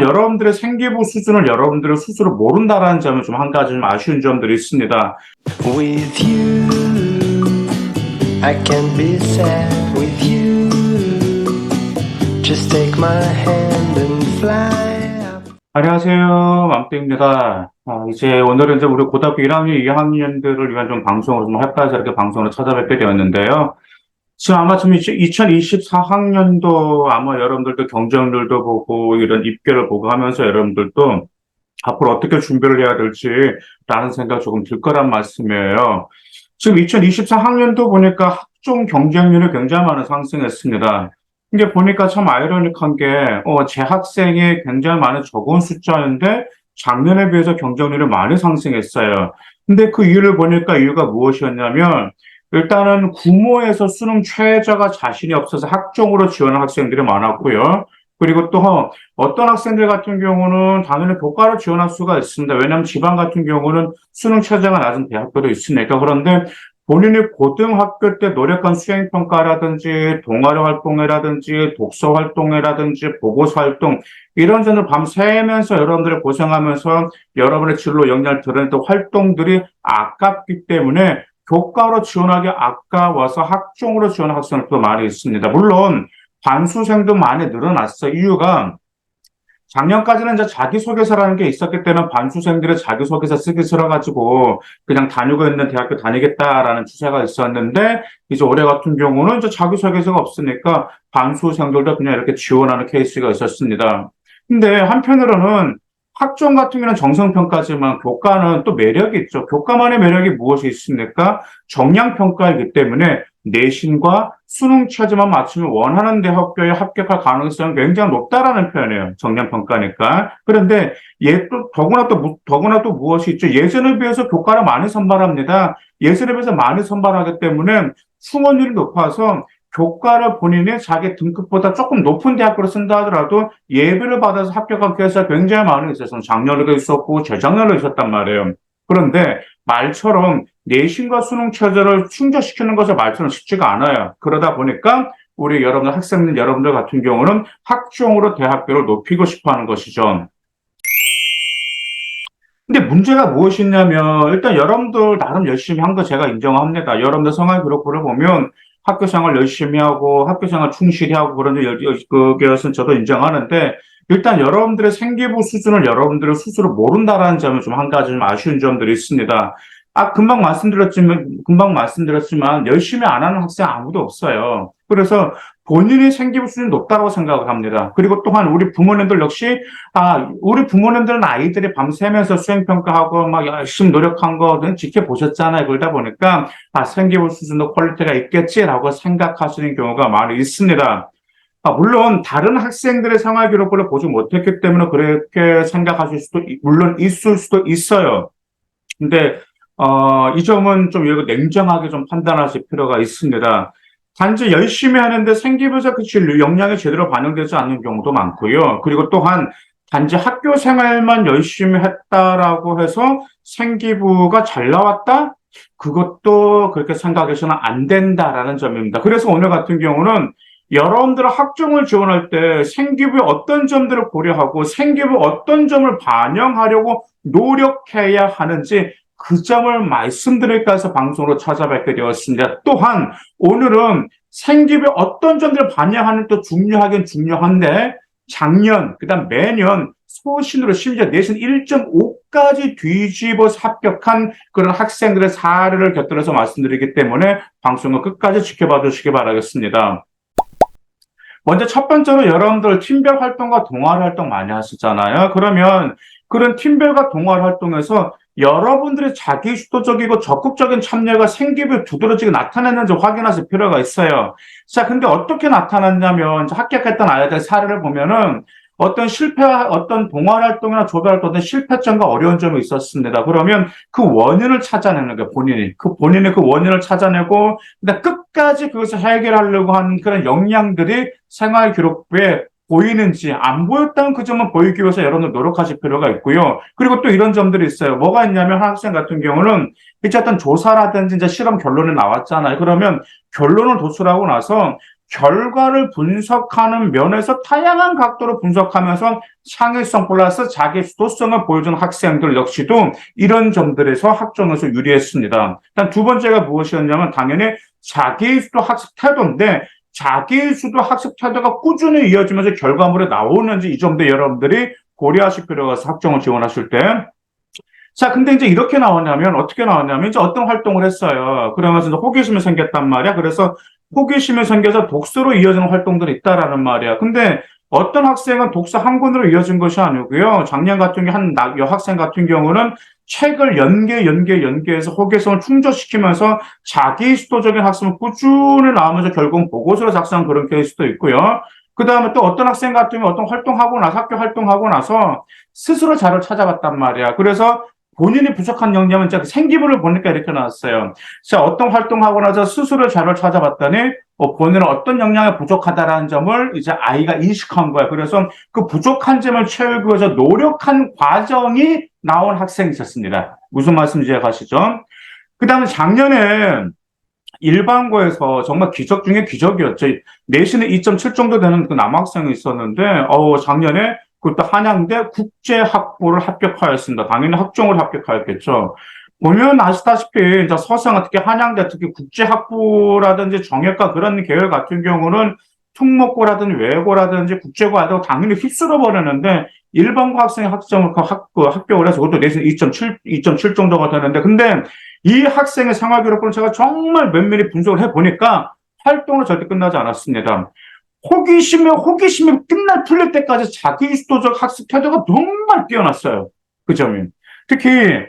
여러분들의 생기부 수준을 여러분들은 스스로 모른다라는 점은 좀 한 가지 좀 아쉬운 점들이 있습니다. With you, I can be sad with you. Just take my hand and fly up. 안녕하세요. 맘땡입니다. 이제 오늘은 이제 우리 고등학교 1학년, 2학년들을 위한 좀 방송을 좀 할까 해서 이렇게 방송을 찾아뵙게 되었는데요. 지금 아마 지금 2024학년도 아마 여러분들도 경쟁률도 보고 이런 입결을 보고 하면서 여러분들도 앞으로 어떻게 준비를 해야 될지라는 생각 조금 들 거란 말씀이에요. 지금 2024학년도 보니까 학종 경쟁률이 굉장히 많이 상승했습니다. 이게 보니까 참 아이러니한 게, 재학생이 굉장히 많은 적은 숫자인데 작년에 비해서 경쟁률이 많이 상승했어요. 근데 그 이유를 보니까 이유가 무엇이었냐면, 일단은 구모에서 수능 최저가 자신이 없어서 학종으로 지원한 학생들이 많았고요. 그리고 또 어떤 학생들 같은 경우는 당연히 교과로 지원할 수가 있습니다. 왜냐하면 지방 같은 경우는 수능 최저가 낮은 대학교도 있으니까. 그런데 본인이 고등학교 때 노력한 수행평가라든지 동아리 활동이라든지 독서 활동이라든지 보고서 활동 이런 점을 밤새면서 여러분들이 고생하면서 여러분의 진로 역량을 드러냈던 활동들이 아깝기 때문에 교과로 지원하기 아까워서 학종으로 지원하는 학생들도 많이 있습니다. 물론 반수생도 많이 늘어났어요. 이유가 작년까지는 이제 자기소개서라는 게 있었기 때문에 반수생들의 자기소개서 쓰기 싫어가지고 그냥 다니고 있는 대학교 다니겠다라는 추세가 있었는데 이제 올해 같은 경우는 이제 자기소개서가 없으니까 반수생들도 그냥 이렇게 지원하는 케이스가 있었습니다. 근데 한편으로는 학종 같은 경우는 정성평가지만 교과는 또 매력이 있죠. 교과만의 매력이 무엇이 있습니까? 정량평가이기 때문에 내신과 수능 최저만 맞추면 원하는 대학교에 합격할 가능성이 굉장히 높다라는 표현이에요. 정량평가니까. 그런데 더구나 또 무엇이 있죠? 예전에 비해서 교과를 많이 선발합니다. 예전에 비해서 많이 선발하기 때문에 충원율이 높아서 교과를 본인이 자기 등급보다 조금 높은 대학교를 쓴다 하더라도 예비를 받아서 합격한 케이스가 굉장히 많이 있어서 작년에도 있었고 재작년에도 있었단 말이에요. 그런데 말처럼 내신과 수능 최저를 충족시키는 것이 말처럼 쉽지가 않아요. 그러다 보니까 우리 여러분들 학생들 여러분들 같은 경우는 학종으로 대학교를 높이고 싶어 하는 것이죠. 근데 문제가 무엇이냐면 일단 여러분들 나름 열심히 한 거 제가 인정합니다. 여러분들 생활 기록부를 보면 학교 생활 열심히 하고 학교 생활 충실히 하고 그런 그것은 저도 인정하는데 일단 여러분들의 생기부 수준을 여러분들은 스스로 모른다라는 점은 좀 한 가지 좀 아쉬운 점들이 있습니다. 금방 말씀드렸지만 열심히 안 하는 학생 아무도 없어요. 그래서 본인이 생기부 수준이 높다고 생각을 합니다. 그리고 또한 우리 부모님들 역시 우리 부모님들은 아이들이 밤새면서 수행평가하고 막 열심히 노력한 거는 지켜보셨잖아요. 그러다 보니까 생기부 수준도 퀄리티가 있겠지라고 생각하시는 경우가 많이 있습니다. 물론 다른 학생들의 생활 기록부를 보지 못했기 때문에 그렇게 생각하실 수도 물론 있을 수도 있어요. 근데 이 점은 좀 이거 냉정하게 좀 판단하실 필요가 있습니다. 단지 열심히 하는데 생기부에서 그 역량이 제대로 반영되지 않는 경우도 많고요. 그리고 또한 단지 학교 생활만 열심히 했다라고 해서 생기부가 잘 나왔다? 그것도 그렇게 생각해서는 안 된다라는 점입니다. 그래서 오늘 같은 경우는 여러분들은 학종을 지원할 때 생기부의 어떤 점들을 고려하고 생기부 어떤 점을 반영하려고 노력해야 하는지 그 점을 말씀드릴까 해서 방송으로 찾아뵙게 되었습니다. 또한 오늘은 생기부의 어떤 점들을 반영하는 또 중요하긴 중요한데 작년, 그다음 매년 소신으로 심지어 내신 1.5까지 뒤집어서 합격한 그런 학생들의 사례를 곁들여서 말씀드리기 때문에 방송을 끝까지 지켜봐 주시기 바라겠습니다. 먼저 첫 번째로 여러분들 팀별 활동과 동아리 활동 많이 하시잖아요. 그러면 그런 팀별과 동아리 활동에서 여러분들이 자기 주도적이고 적극적인 참여가 생기부에 두드러지게 나타냈는지 확인하실 필요가 있어요. 자, 근데 어떻게 나타났냐면 합격했던 아이들 사례를 보면은 어떤 동아리 활동이나 조별 활동에 실패점과 어려운 점이 있었습니다. 그러면 그 원인을 찾아내는 거예요, 본인이 그 원인을 찾아내고, 근데 끝까지 그것을 해결하려고 하는 그런 역량들이 생활 기록부에 보이는지 안 보였다면 그 점은 보이기 위해서 여러분들 노력하실 필요가 있고요. 그리고 또 이런 점들이 있어요. 뭐가 있냐면 학생 같은 경우는 이제 어떤 조사라든지 이제 실험 결론이 나왔잖아요. 그러면 결론을 도출하고 나서 결과를 분석하는 면에서 다양한 각도로 분석하면서 창의성 플러스 자기 수도성을 보여주는 학생들 역시도 이런 점들에서 학점에서 유리했습니다. 일단 두 번째가 무엇이었냐면 당연히 자기주도 학습 태도인데 자기주도 학습 태도가 꾸준히 이어지면서 결과물이 나오는지 이 점도 여러분들이 고려하실 필요가 있어서 학점을 지원하실 때. 자, 근데 이제 이렇게 나오냐면, 어떻게 나오냐면, 이제 어떤 활동을 했어요. 그러면서 이제 호기심이 생겼단 말이야. 그래서 호기심이 생겨서 독서로 이어지는 활동들이 있다라는 말이야. 근데 어떤 학생은 독서 한 권으로 이어진 것이 아니고요. 작년 같은 경우 여학생 같은 경우는 책을 연계해서 호기심을 충족시키면서 자기 주도적인 학습을 꾸준히 나오면서 결국 보고서를 작성한 그런 케이스도 있고요. 그 다음에 또 어떤 학생 같은 경우 어떤 활동하고 나서, 학교 활동하고 나서 스스로 자료를 찾아봤단 말이야. 그래서 본인이 부족한 역량은 자 생기부를 보니까 이렇게 나왔어요. 자, 어떤 활동하고 나서 스스로 자료를 찾아봤더니 본인은 어떤 역량이 부족하다라는 점을 이제 아이가 인식한 거야. 그래서 그 부족한 점을 채우기 위해서 노력한 과정이 나온 학생이 있었습니다. 무슨 말씀인지 이해가시죠? 그 다음에 작년에 일반고에서 정말 기적 중에 기적이었죠. 내신에 2.7 정도 되는 그 남학생이 있었는데, 작년에 그것도 한양대 국제학부를 합격하였습니다. 당연히 학종을 합격하였겠죠. 보면 아시다시피 이제 서성은 특히 한양대 특히 국제학부라든지 정예과 그런 계열 같은 경우는 특목고라든지 외고라든지 국제고 하다가 당연히 휩쓸어 버리는데 일반고 학생의 학점을 합격을 해서 그것도 내신 2.7 정도가 되는데 근데 이 학생의 생활기록부를 제가 정말 면밀히 분석을 해보니까 활동은 절대 끝나지 않았습니다. 호기심이 풀릴 때까지 자기주도적 학습 태도가 정말 뛰어났어요. 그 점이. 특히,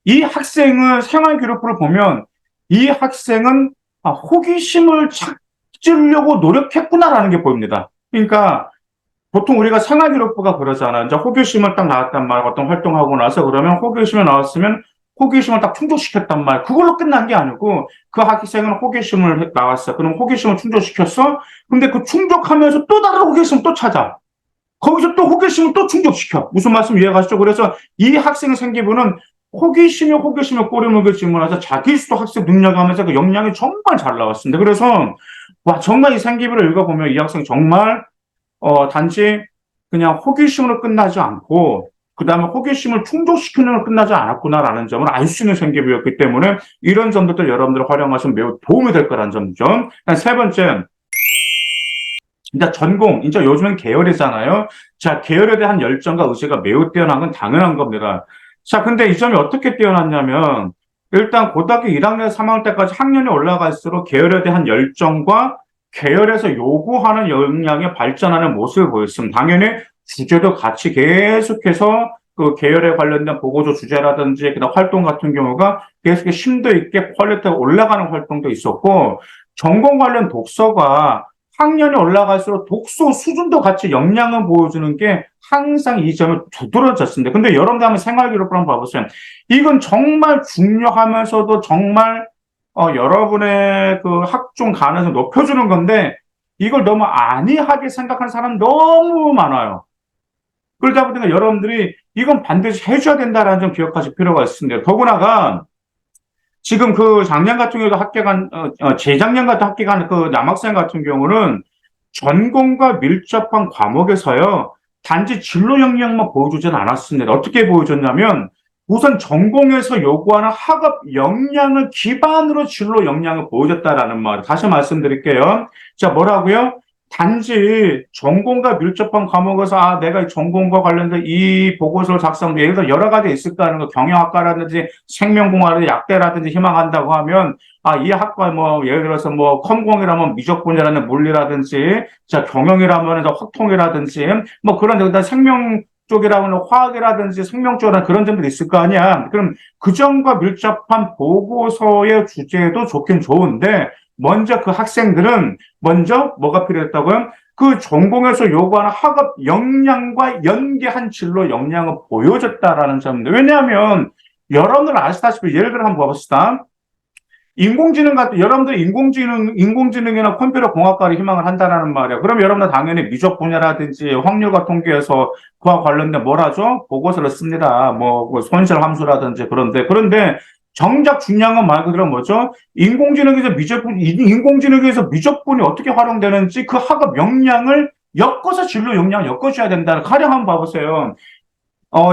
이 학생의 생활기록부를 보면 이 학생은 호기심을 찾으려고 노력했구나라는 게 보입니다. 그러니까 보통 우리가 생활기록부가 그러잖아요. 이제 호기심을 딱 나왔단 말, 어떤 활동하고 나서 그러면 호기심이 나왔으면 호기심을 딱 충족시켰단 말. 그걸로 끝난 게 아니고 그 학생은 호기심을 나왔어. 그럼 호기심을 충족시켰어. 근데 그 충족하면서 또 다른 호기심을 또 찾아. 거기서 또 호기심을 또 충족시켜. 무슨 말씀 이해가시죠? 그래서 이 학생의 생기부는 호기심에 꼬리물고 질문해서 자기주도 학습 능력하면서 그 역량이 정말 잘 나왔습니다. 그래서 와 정말 이 생기부를 읽어보면 이 학생 정말 단지 그냥 호기심으로 끝나지 않고 그 다음에 호기심을 충족시키는 걸 끝나지 않았구나라는 점을 알 수 있는 생기부였기 때문에 이런 점들도 여러분들 활용하시면 매우 도움이 될 거라는 점이죠. 세 번째, 이제 전공, 이제 요즘엔 계열이잖아요. 자, 계열에 대한 열정과 의지가 매우 뛰어난 건 당연한 겁니다. 자, 근데 이 점이 어떻게 뛰어났냐면 일단 고등학교 1학년, 3학년 때까지 학년이 올라갈수록 계열에 대한 열정과 계열에서 요구하는 역량이 발전하는 모습을 보였습니다. 당연히 주제도 같이 계속해서 그 계열에 관련된 보고서 주제라든지 그다음 활동 같은 경우가 계속 심도 있게 퀄리티가 올라가는 활동도 있었고 전공 관련 독서가 학년이 올라갈수록 독서 수준도 같이 역량을 보여주는 게 항상 이 점이 두드러졌습니다. 근데 여러분들 한번 생활기록을 한번 봐보세요. 이건 정말 중요하면서도 정말 여러분의 그 학종 가능성을 높여주는 건데 이걸 너무 안이하게 생각하는 사람 너무 많아요. 그러다 보니까 여러분들이 이건 반드시 해줘야 된다라는 점 기억하실 필요가 있습니다. 더구나가 지금 그 작년 같은 경우도 합격한, 재작년 같은 합격한 그 남학생 같은 경우는 전공과 밀접한 과목에서요, 단지 진로 역량만 보여주진 않았습니다. 어떻게 보여줬냐면, 우선 전공에서 요구하는 학업 역량을 기반으로 진로 역량을 보여줬다라는 말. 다시 말씀드릴게요. 자, 뭐라고요? 단지 전공과 밀접한 과목에서 내가 이 전공과 관련된 이 보고서를 작성해 예를 들어 여러 가지 있을 거 하는 거 경영학과라든지 생명공학이라든지 약대라든지 희망한다고 하면 이 학과 뭐 예를 들어서 뭐 컴공이라면 미적분이라는 물리라든지 자 경영이라면 확통이라든지 뭐 그런 데다 생명 쪽이라면 화학이라든지 생명 쪽이라는 그런 점들이 있을 거 아니야. 그럼 그 점과 밀접한 보고서의 주제도 좋긴 좋은데 먼저 그 학생들은 먼저 뭐가 필요했다고요? 그 전공에서 요구하는 학업 역량과 연계한 진로 역량을 보여줬다라는 점인데 왜냐하면 여러분들 아시다시피 예를 들어 한번 봐봅시다. 인공지능 같은 여러분들 인공지능이나 컴퓨터 공학과를 희망을 한다라는 말이야. 그럼 여러분들 당연히 미적 분야라든지 확률과 통계에서 그와 관련된 뭘 하죠? 보고서를 씁니다. 뭐 손실 함수라든지 그런데 정작 중요한 건 말 그대로 뭐죠? 인공지능에서 미적분이 어떻게 활용되는지 그 학업 역량을 엮어서 진로 역량을 엮어줘야 된다. 가령 한번 봐보세요.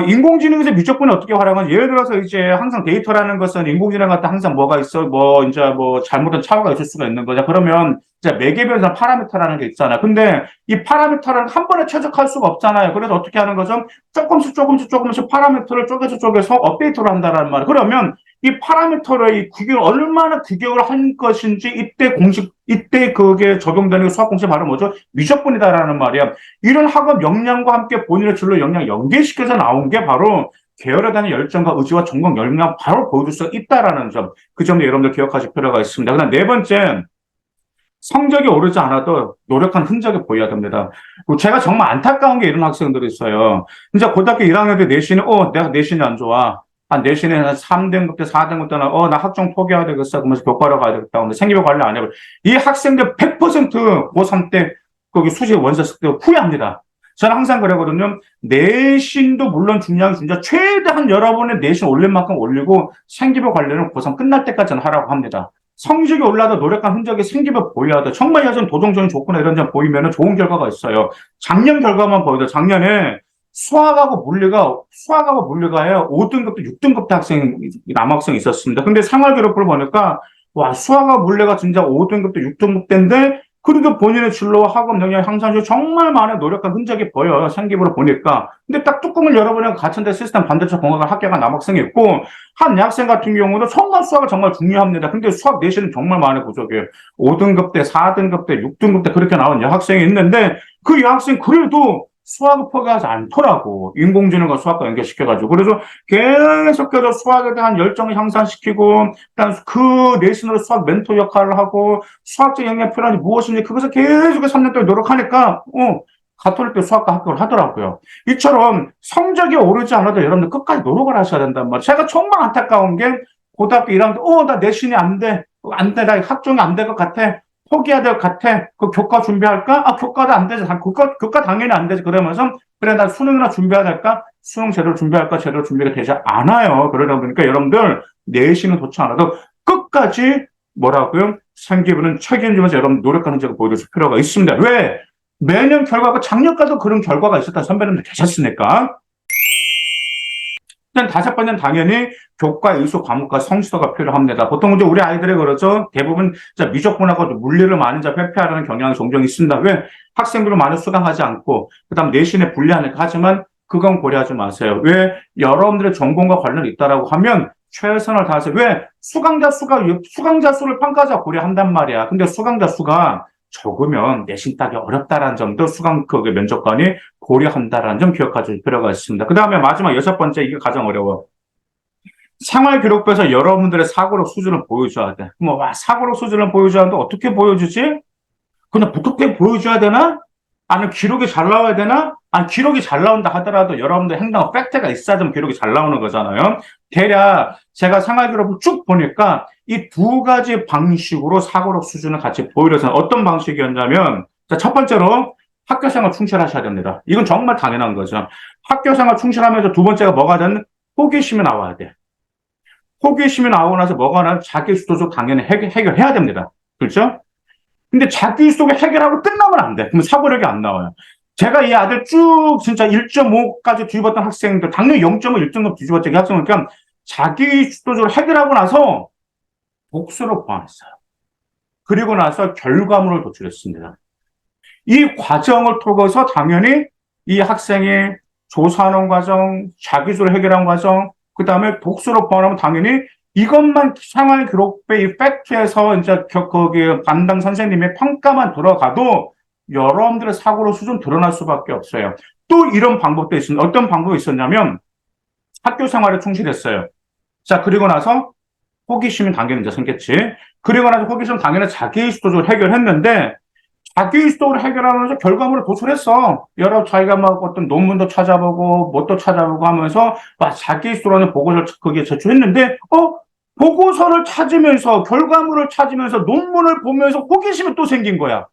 인공지능에서 미적분이 어떻게 활용하는지, 예를 들어서 이제 항상 데이터라는 것은 인공지능 같은 항상 뭐가 있어, 이제 잘못된 착오가 있을 수가 있는 거죠. 그러면 이제 매개별에서 파라미터라는 게 있잖아요. 근데 이 파라미터를 한 번에 최적할 수가 없잖아요. 그래서 어떻게 하는 거죠? 조금씩 파라미터를 쪼개서 업데이트를 한다는 말이에요. 그러면 이 파라미터를 얼마나 규격을 한 것인지 이때 그게 적용되는 수학 공식 바로 뭐죠? 미적분이다라는 말이야. 이런 학업 역량과 함께 본인의 진로 역량 연계시켜서 나온 게 바로 계열에 대한 열정과 의지와 전공 역량 바로 보여줄 수 있다라는 점. 그 점도 여러분들 기억하실 필요가 있습니다. 그다음 네 번째, 성적이 오르지 않아도 노력한 흔적이 보여야 됩니다. 제가 정말 안타까운 게 이런 학생들이 있어요. 이제 고등학교 1학년 때 내신이, 내가 내신이 안 좋아. 내신에 한 3등급 때 4등급 때는, 나 학종 포기해야 되겠어. 그러면서 교과로 가야 되겠다. 근데 생기부 관리 안 해버려. 이 학생들 100% 고3 때 거기 수시 원서 쓸 때 후회합니다. 저는 항상 그러거든요. 내신도 물론 중요한 진짜 최대한 여러분의 내신 올릴 만큼 올리고 생기부 관리는 고3 끝날 때까지는 하라고 합니다. 성적이 올라도 노력한 흔적이 생기부 보여야 돼. 정말 여전 도덕적인 조건이나 이런 점 보이면 좋은 결과가 있어요. 작년 결과만 보여도 작년에 수학하고 물리가에 5등급 때 6등급 때 남학생이 있었습니다. 근데 생활기록부를 보니까, 와, 수학하고 물리가 진짜 5등급 때 6등급 때인데, 그래도 본인의 진로와 학업 역량 향상에 정말 많은 노력한 흔적이 보여요. 생기부를 보니까. 근데 딱 뚜껑을 열어보니까 가천대 시스템 반대쪽 공학을 합격한 남학생이 있고, 한 여학생 같은 경우도 정말 수학을 정말 중요합니다. 근데 수학 내신은 정말 많이 부족해요. 5등급 때, 4등급 때, 6등급 때 그렇게 나온 여학생이 있는데, 그 여학생 그래도 수학을 포기하지 않더라고. 인공지능과 수학과 연결시켜가지고. 그래서 계속해서 수학에 대한 열정을 향상시키고, 일단 그 내신으로 수학 멘토 역할을 하고, 수학적 역량 필요한지 무엇인지 그것을 계속해서 3년 동안 노력하니까, 가톨릭대 수학과 합격을 하더라고요. 이처럼 성적이 오르지 않아도 여러분들 끝까지 노력을 하셔야 된단 말이에요. 제가 정말 안타까운 게, 고등학교 1학년 때, 나 내신이 안 돼. 나 학종이 안 될 것 같아. 포기해야 될 것 같아. 그 교과 준비할까? 교과도 안 되지. 교과 당연히 안 되지. 그러면서, 그래, 나 수능이나 준비해야 될까? 수능 제대로 준비할까? 제대로 준비가 되지 않아요. 그러다 보니까 여러분들, 내신은 좋지 않아도 끝까지 뭐라고요? 생기부는 책임지면서 여러분 노력하는 점을 보여줄 필요가 있습니다. 왜? 매년 결과가, 작년까지도 그런 결과가 있었다. 선배님들 계셨으니까. 일단 다섯 번째는 당연히 교과 일수 과목과 성취도가 필요합니다. 보통 이제 우리 아이들이 그러죠. 대부분 미적분하고 물리를 많이 회피하려는 경향이 종종 있습니다. 왜? 학생들을 많이 수강하지 않고, 그 다음 내신에 불리하니까. 하지만 그건 고려하지 마세요. 왜? 여러분들의 전공과 관련이 있다라고 하면 최선을 다해서, 왜? 수강자 수를 평가자 고려한단 말이야. 근데 수강자 수가 적으면 내신 따기 어렵다라는 점도 면접관이 고려한다라는 점 기억하실 필요가 있습니다. 그 다음에 마지막 여섯 번째, 이게 가장 어려워. 생활기록부에서 여러분들의 사고력 수준을 보여줘야 돼. 사고력 수준을 보여줘야 하는데 어떻게 보여주지? 그냥 부탁해 보여줘야 되나? 아니면 기록이 잘 나와야 되나? 아니, 기록이 잘 나온다 하더라도 여러분들 행동 팩트가 있어야 좀 기록이 잘 나오는 거잖아요. 대략 제가 생활기록을 쭉 보니까 이 두 가지 방식으로 사고력 수준을 같이 보여줘서 어떤 방식이었냐면, 첫 번째로 학교생활 충실하셔야 됩니다. 이건 정말 당연한 거죠. 학교생활 충실하면서 두 번째가 뭐가 되는? 호기심이 나와야 돼. 호기심이 나오고 나서 뭐가 나면 자기주도적 당연히 해결해야 됩니다. 그렇죠? 근데 자기주도가 해결하고 끝나면 안 돼. 그러면 사고력이 안 나와요. 제가 이 아들 쭉 진짜 1.5까지 뒤집었던 학생들, 당연히 0.5, 1등급 뒤집었던 이 학생이니까 자기주도적으로 해결하고 나서 복수를 보완했어요. 그리고 나서 결과물을 도출했습니다. 이 과정을 통해서 당연히 이 학생이 조사하는 과정, 자기주도를 해결하는 과정, 그 다음에 복수로 보완하면 당연히 이것만 생활 기록부의 이 팩트에서 이제 거기 담당 선생님의 평가만 들어가도 여러분들의 사고로 수준 드러날 수밖에 없어요. 또 이런 방법도 있습니다. 어떤 방법이 있었냐면 학교 생활에 충실했어요. 자, 그리고 나서 호기심이 당연히 이제 생겼지. 그리고 나서 호기심 당연히 자기주도적으로 해결했는데, 자기주도적으로 해결하면서 결과물을 도출했어. 여러 자기가 어떤 논문도 찾아보고 뭣도 찾아보고 하면서 자기주도라는 보고서를 거기에 제출했는데, 보고서를 찾으면서 결과물을 찾으면서 논문을 보면서 호기심이 또 생긴 거야.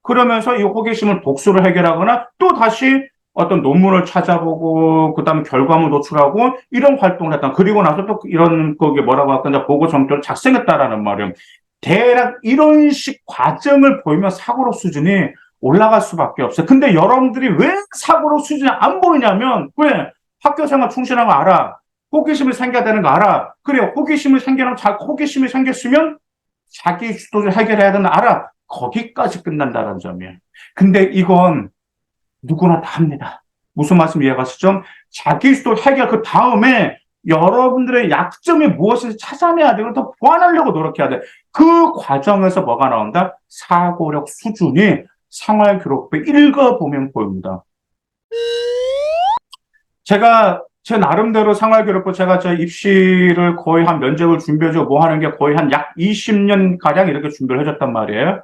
그러면서 이 호기심을 복수를 해결하거나 또 다시 어떤 논문을 찾아보고 그다음에 결과물 노출하고 이런 활동을 했다. 그리고 나서 또 이런 거기 뭐라고 할까 보고 정도를 작성했다라는 말이에요. 대략 이런 식 과정을 보이면 사고력 수준이 올라갈 수밖에 없어요. 근데 여러분들이 왜 사고력 수준이 안 보이냐면 왜 학교 생활 충실한 거 알아. 호기심이 생겨야 되는 거 알아. 그래요. 호기심이 생겼으면 자기 주도를 해결해야 되는 거 알아. 거기까지 끝난다는 점이에요. 근데 이건 누구나 다 합니다. 무슨 말씀 이해가시죠? 자기 주도 해결 그 다음에 여러분들의 약점이 무엇인지 찾아내야 되고 더 보완하려고 노력해야 돼. 그 과정에서 뭐가 나온다? 사고력 수준이 생활 기록부 읽어보면 보입니다. 제가 제 나름대로 생활기록부 제가 제 입시를 거의 한 면접을 준비해주고 뭐 하는 게 거의 한 약 20년 가량 이렇게 준비를 해줬단 말이에요.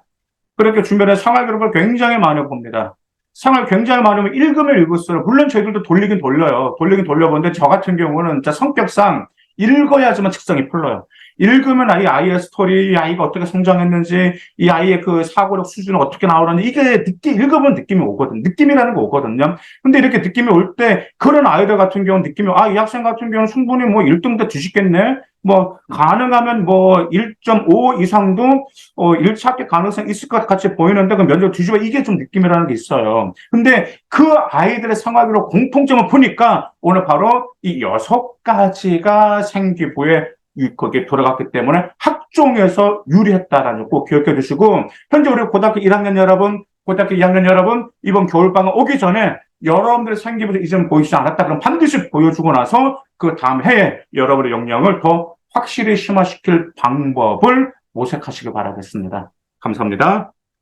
그렇게 준비를 해서 생활기록을 굉장히 많이 봅니다. 생활 굉장히 많으면 읽으면 읽을수록 물론 저희들도 돌리긴 돌려요. 돌리긴 돌려보는데 저 같은 경우는 진짜 성격상 읽어야지만 직성이 풀려요. 읽으면 이 아이의 스토리, 이 아이가 어떻게 성장했는지, 이 아이의 그 사고력 수준은 어떻게 나오는지, 이게 읽으면 느낌이 오거든. 느낌이라는 거 오거든요. 근데 이렇게 느낌이 올 때, 그런 아이들 같은 경우는 느낌이, 이 학생 같은 경우는 충분히 뭐 1등 때 뒤집겠네? 뭐, 가능하면 뭐 1.5 이상도, 1차 합격 가능성 있을 것 같이 보이는데, 그 면접 뒤집어, 이게 좀 느낌이라는 게 있어요. 근데 그 아이들의 생활기록 공통점을 보니까, 오늘 바로 이 6가지가 생기부에 거기에 돌아갔기 때문에 학종에서 유리했다라는 거 꼭 기억해 두시고, 현재 우리 고등학교 1학년 여러분, 고등학교 2학년 여러분, 이번 겨울방학 오기 전에 여러분들의 생기부에서 이점 보이지 않았다 그럼 반드시 보여주고 나서 그 다음 해에 여러분의 역량을 더 확실히 심화시킬 방법을 모색하시기 바라겠습니다. 감사합니다.